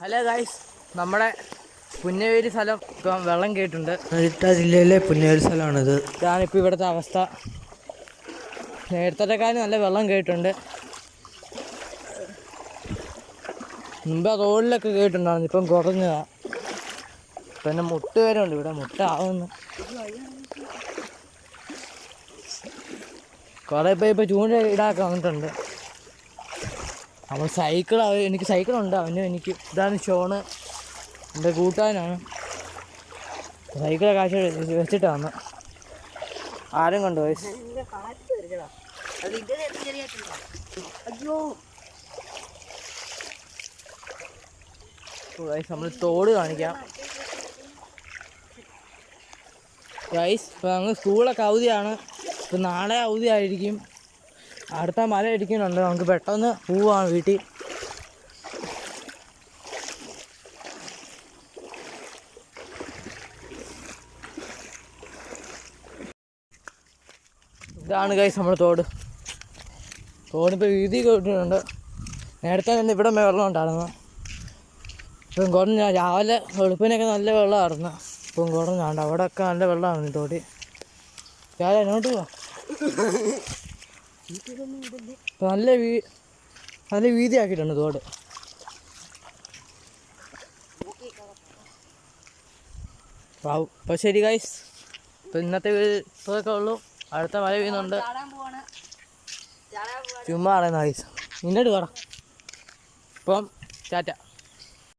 Hello guys, നമ്മുടെ പുന്നവേലി സ്ഥലം ഇപ്പം വെള്ളം കയറിയിട്ടുണ്ട്. പത്തനംതിട്ട ജില്ലയിലെ പുന്നവേലി സ്ഥലമാണിത്. ഇതാണിപ്പോൾ ഇവിടുത്തെ അവസ്ഥ. നേരത്തെക്കാളും നല്ല വെള്ളം കയറിയിട്ടുണ്ട്. മുമ്പ് റോഡിലൊക്കെ കയറിയിട്ടുണ്ടായിരുന്നു, ഇപ്പം കുറഞ്ഞതാണ്. പിന്നെ മുട്ട് വരെ ഉണ്ട് ഇവിടെ, മുട്ട ആവുന്നു. കുറേ പേര് ഇപ്പോൾ ചൂണ്ട ഇടാക്കെ വന്നിട്ടുണ്ട്. അവൻ എനിക്ക് സൈക്കിളുണ്ട്, എനിക്ക് ഇതാണ് ഷോണ്, എൻ്റെ കൂട്ടുകാരനാണ്. സൈക്കിളെ കാശ് വെച്ചിട്ടാണ് വന്ന്. ആരും കൊണ്ടുപോയി. നമ്മൾ തോട് കാണിക്കാം ഗൈസ്. ഇപ്പം ഞങ്ങൾ സ്കൂളൊക്കെ അവധിയാണ്. ഇപ്പം നാളെ അവധിയായിരിക്കും. അടുത്ത മല ഇരിക്കുന്നുണ്ട്, നമുക്ക് പെട്ടെന്ന് പോവാണ് വീട്ടിൽ. ഇതാണ് ഗൈസ് നമ്മുടെ തോടിപ്പോൾ വീതി കിട്ടുന്നുണ്ട്. നേരത്തെ തന്നെ ഇവിടെ വെള്ളം ഉണ്ടായിരുന്നു. ഇപ്പം കുറഞ്ഞ രാവിലെ വെളുപ്പിനൊക്കെ നല്ല വെള്ളമായിരുന്നു. ഇപ്പം കുറഞ്ഞാണ്ട് അവിടെയൊക്കെ നല്ല വെള്ളമാണ് തോടി. രാവിലെ എന്നോട്ട് പോവാം. നല്ല വീതിയാക്കിയിട്ടുണ്ട് തോട്. അപ്പോൾ ശരി ഗൈസ്, ഇപ്പം ഇന്നത്തെ ഇതൊക്കെ ഉള്ളൂ. അടുത്ത മഴ പെയ്യുന്നുണ്ട്. ചുമ്മാ പറയുന്ന ഗൈസ്, ഇന്നോട്ട് പറ. ഇപ്പം ടാറ്റ.